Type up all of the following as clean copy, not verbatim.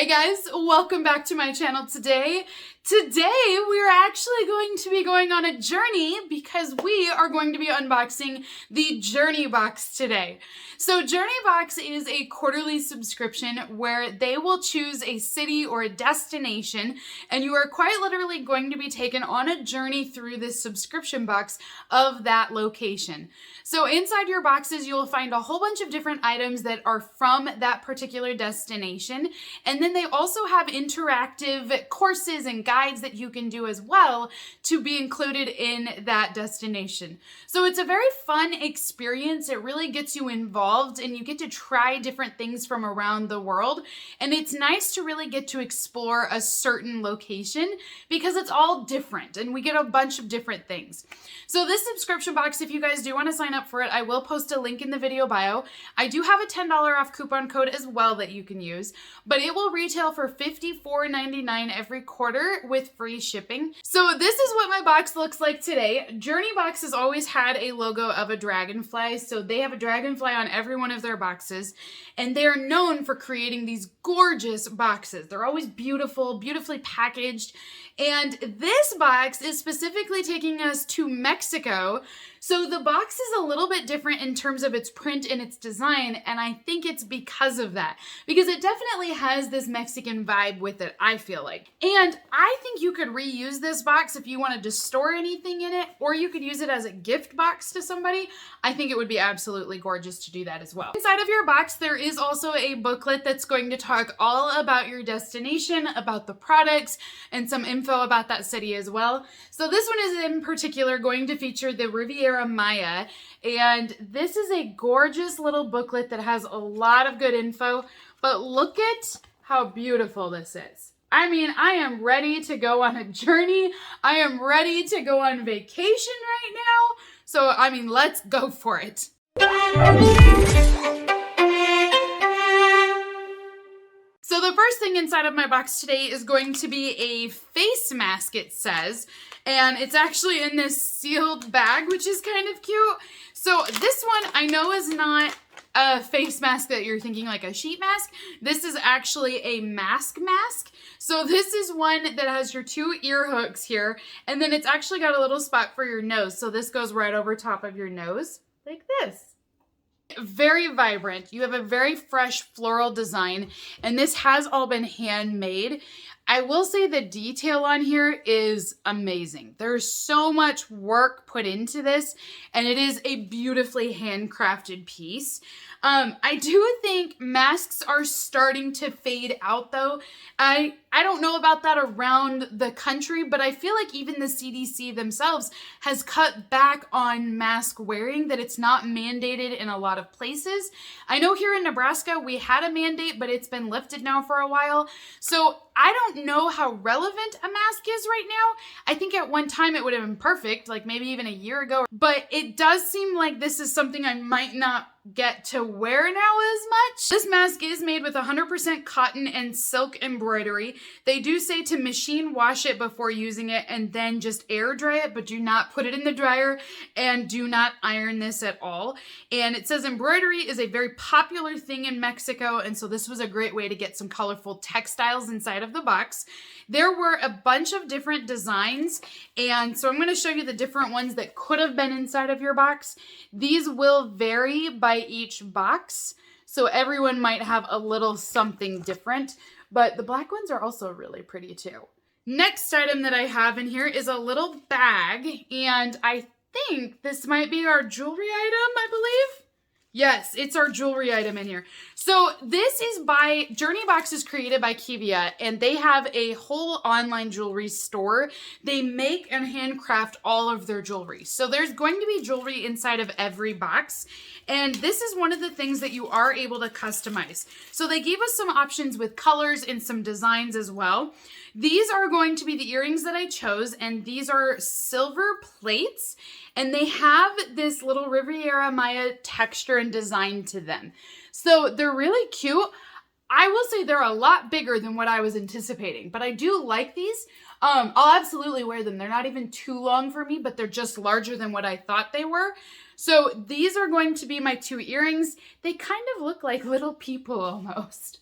Hey guys, welcome back to my channel today. Today we're actually going to be going on a journey because we are going to be unboxing the JourneeBox today. So JourneeBox is a quarterly subscription where they will choose a city or a destination and you are quite literally going to be taken on a journey through this subscription box of that location. So inside your boxes you will find a whole bunch of different items that are from that particular destination, and then they also have interactive courses and guides that you can do as well to be included in that destination. So it's a very fun experience. It really gets you involved and you get to try different things from around the world. And it's nice to really get to explore a certain location because it's all different and we get a bunch of different things. So this subscription box, if you guys do want to sign up for it, I will post a link in the video bio. I do have a $10 off coupon code as well that you can use, but it will retail for $54.99 every quarter with free shipping. So this is what my box looks like today. JourneeBox has always had a logo of a dragonfly, so they have a dragonfly on every one of their boxes, and they are known for creating these gorgeous boxes. They're always beautiful, beautifully packaged, and this box is specifically taking us to Mexico. So the box is a little bit different in terms of its print and its design, and I think it's because of that. Because it definitely has this Mexican vibe with it, I feel like. And I think you could reuse this box if you wanted to store anything in it, or you could use it as a gift box to somebody. I think it would be absolutely gorgeous to do that as well. Inside of your box, there is also a booklet that's going to talk all about your destination, about the products, and some info about that city as well. So this one is in particular going to feature the Riviera Maya, and this is a gorgeous little booklet that has a lot of good info, but look at how beautiful this is. I mean, I am ready to go on a journey. I am ready to go on vacation right now. So, I mean, let's go for it. So the first thing inside of my box today is going to be a face mask, it says, and it's actually in this sealed bag, which is kind of cute. So this one I know is not a face mask that you're thinking like a sheet mask. This is actually a mask. So this is one that has your two ear hooks here, and then it's actually got a little spot for your nose. So this goes right over top of your nose like this. Very vibrant. You have a very fresh floral design, and this has all been handmade. I will say the detail on here is amazing. There's so much work put into this, and it is a beautifully handcrafted piece. I do think masks are starting to fade out though. I don't know about that around the country, but I feel like even the CDC themselves has cut back on mask wearing, that it's not mandated in a lot of places. I know here in Nebraska we had a mandate, but it's been lifted now for a while. So I don't know how relevant a mask is right now. I think at one time it would have been perfect, like maybe even a year ago, but it does seem like this is something I might not get to wear now as much. This mask is made with 100% cotton and silk embroidery. They do say to machine wash it before using it and then just air dry it, but do not put it in the dryer and do not iron this at all. And it says embroidery is a very popular thing in Mexico, and so this was a great way to get some colorful textiles inside of the box. There were a bunch of different designs, and so I'm going to show you the different ones that could have been inside of your box. These will vary by each box, so everyone might have a little something different, but the black ones are also really pretty too. Next item that I have in here is a little bag, and I think this might be our jewelry item, I believe. Yes, it's our jewelry item in here. So this is by, JourneeBox is created by Kivia, and they have a whole online jewelry store. They make and handcraft all of their jewelry. So there's going to be jewelry inside of every box, and this is one of the things that you are able to customize. So they gave us some options with colors and some designs as well. These are going to be the earrings that I chose, and these are silver plates, and they have this little Riviera Maya texture and design to them. So they're really cute. I will say they're a lot bigger than what I was anticipating, but I do like these. I'll absolutely wear them. They're not even too long for me, but they're just larger than what I thought they were. So these are going to be my two earrings. They kind of look like little people almost.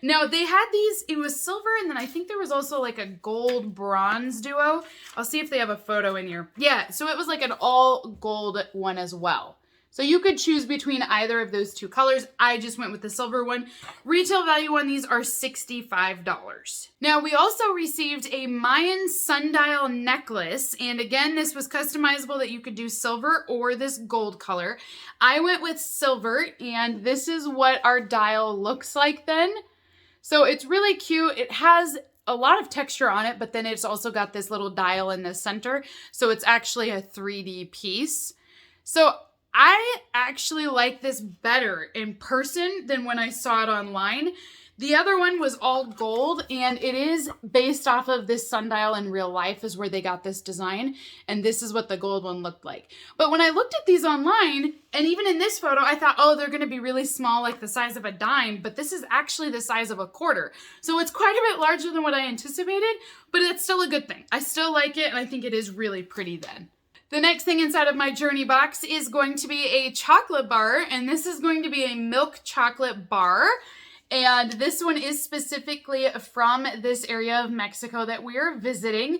Now they had these, it was silver, and then I think there was also like a gold bronze duo. I'll see if they have a photo in here. Yeah, so it was like an all gold one as well. So you could choose between either of those two colors. I just went with the silver one. Retail value on these are $65. Now we also received a Mayan sundial necklace. And again, this was customizable that you could do silver or this gold color. I went with silver, and this is what our dial looks like then. So it's really cute. It has a lot of texture on it, but then it's also got this little dial in the center. So it's actually a 3D piece. So I actually like this better in person than when I saw it online. The other one was all gold, and it is based off of this sundial in real life is where they got this design, and this is what the gold one looked like. But when I looked at these online, and even in this photo, I thought, oh, they're gonna be really small, like the size of a dime, but this is actually the size of a quarter. So it's quite a bit larger than what I anticipated, but it's still a good thing. I still like it, and I think it is really pretty then. The next thing inside of my Journey box is going to be a chocolate bar, and this is going to be a milk chocolate bar. And this one is specifically from this area of Mexico that we are visiting.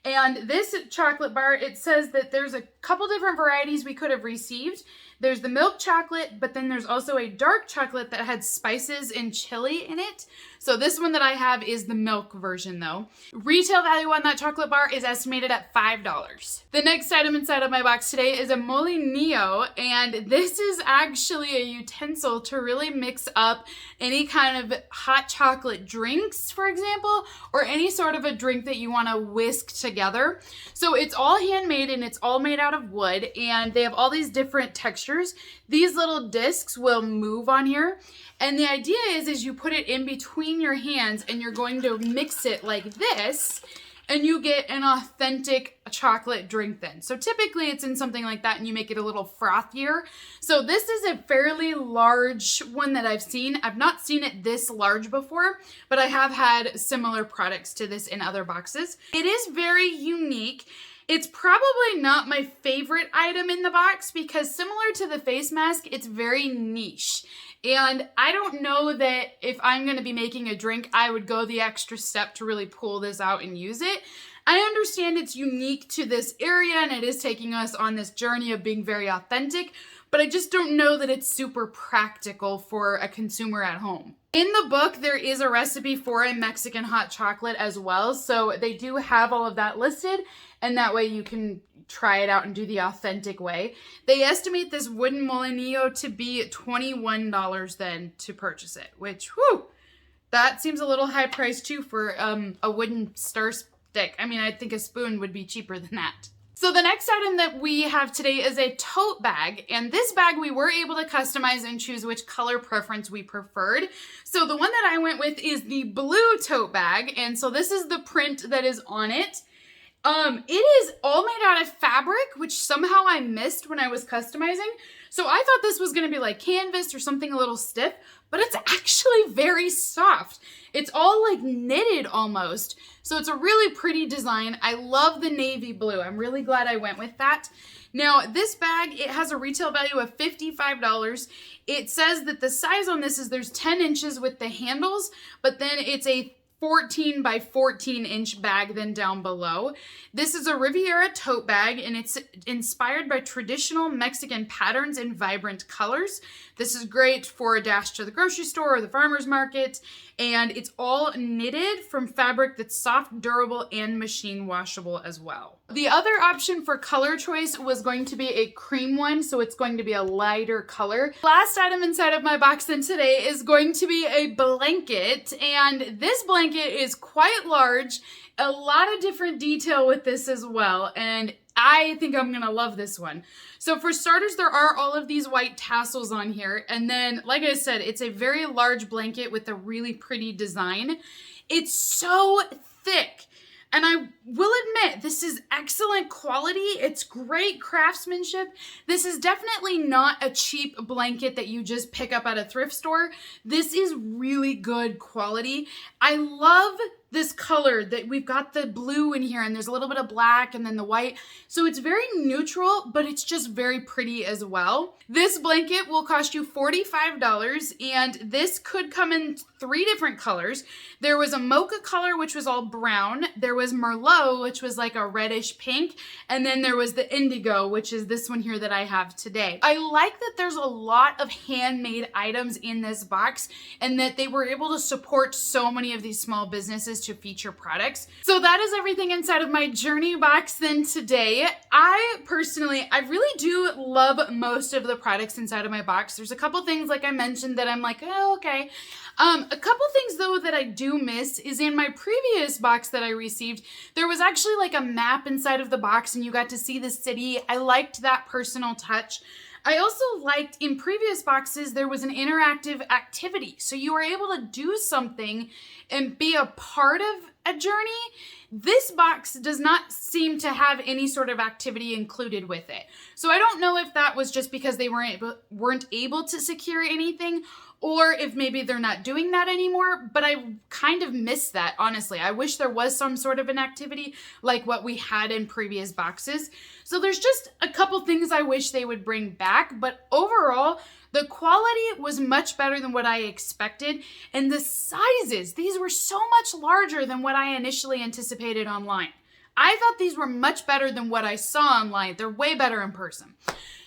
And this chocolate bar, it says that there's a couple different varieties we could have received. There's the milk chocolate, but then there's also a dark chocolate that had spices and chili in it. So this one that I have is the milk version though. Retail value on that chocolate bar is estimated at $5. The next item inside of my box today is a molinillo, and this is actually a utensil to really mix up any kind of hot chocolate drinks, for example, or any sort of a drink that you want to whisk together. So it's all handmade and it's all made out of wood, and they have all these different textures. These little discs will move on here. And the idea is you put it in between your hands and you're going to mix it like this, and you get an authentic chocolate drink then. So typically it's in something like that and you make it a little frothier. So this is a fairly large one that I've seen. I've not seen it this large before, but I have had similar products to this in other boxes. It is very unique. It's probably not my favorite item in the box because similar to the face mask, it's very niche. And I don't know that if I'm going to be making a drink, I would go the extra step to really pull this out and use it. I understand it's unique to this area and it is taking us on this journey of being very authentic, but I just don't know that it's super practical for a consumer at home. In the book, there is a recipe for a Mexican hot chocolate as well, so they do have all of that listed, and that way you can try it out and do the authentic way. They estimate this wooden molinillo to be $21 then to purchase it, which, whew, that seems a little high priced too for a wooden stir stick. I mean, I think a spoon would be cheaper than that. So the next item that we have today is a tote bag, and this bag we were able to customize and choose which color preference we preferred. So the one that I went with is the blue tote bag, and so this is the print that is on it. It is all made out of fabric, which somehow I missed when I was customizing. So I thought this was going to be like canvas or something a little stiff, but it's actually very soft. It's all like knitted almost. So it's a really pretty design. I love the navy blue. I'm really glad I went with that. Now this bag, it has a retail value of $55. It says that the size on this is there's 10 inches with the handles, but then it's a 14 by 14 inch bag then down below. This is a Riviera tote bag, and it's inspired by traditional Mexican patterns and vibrant colors. This is great for a dash to the grocery store or the farmer's market, and it's all knitted from fabric that's soft, durable, and machine washable as well. The other option for color choice was going to be a cream one, so it's going to be a lighter color. Last item inside of my box then today is going to be a blanket, and this blanket is quite large. A lot of different detail with this as well, and I think I'm gonna love this one. So for starters, there are all of these white tassels on here, and then, like I said, it's a very large blanket with a really pretty design. It's so thick. And I will admit, this is excellent quality. It's great craftsmanship. This is definitely not a cheap blanket that you just pick up at a thrift store. This is really good quality. I love this color that we've got the blue in here and there's a little bit of black and then the white. So it's very neutral, but it's just very pretty as well. This blanket will cost you $45 and this could come in 3 different colors. There was a mocha color, which was all brown. There was Merlot, which was like a reddish pink. And then there was the indigo, which is this one here that I have today. I like that there's a lot of handmade items in this box and that they were able to support so many of these small businesses to feature products. So that is everything inside of my Journey box then today. I really do love most of the products inside of my box. There's a couple things like I mentioned that I'm like, oh, okay. A couple things though that I do miss is in my previous box that I received, there was actually like a map inside of the box and you got to see the city. I liked that personal touch. I also liked in previous boxes, there was an interactive activity. So you were able to do something and be a part of a journey. This box does not seem to have any sort of activity included with it. So I don't know if that was just because they weren't able to secure anything, or if maybe they're not doing that anymore, but I kind of miss that, honestly. I wish there was some sort of an activity like what we had in previous boxes. So there's just a couple things I wish they would bring back, but overall, the quality was much better than what I expected, and the sizes, these were so much larger than what I initially anticipated online. I thought these were much better than what I saw online. They're way better in person.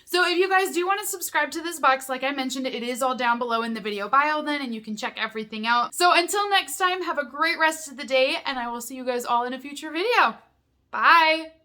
So if you guys do want to subscribe to this box, like I mentioned, it is all down below in the video bio then, and you can check everything out. So until next time, have a great rest of the day, and I will see you guys all in a future video. Bye!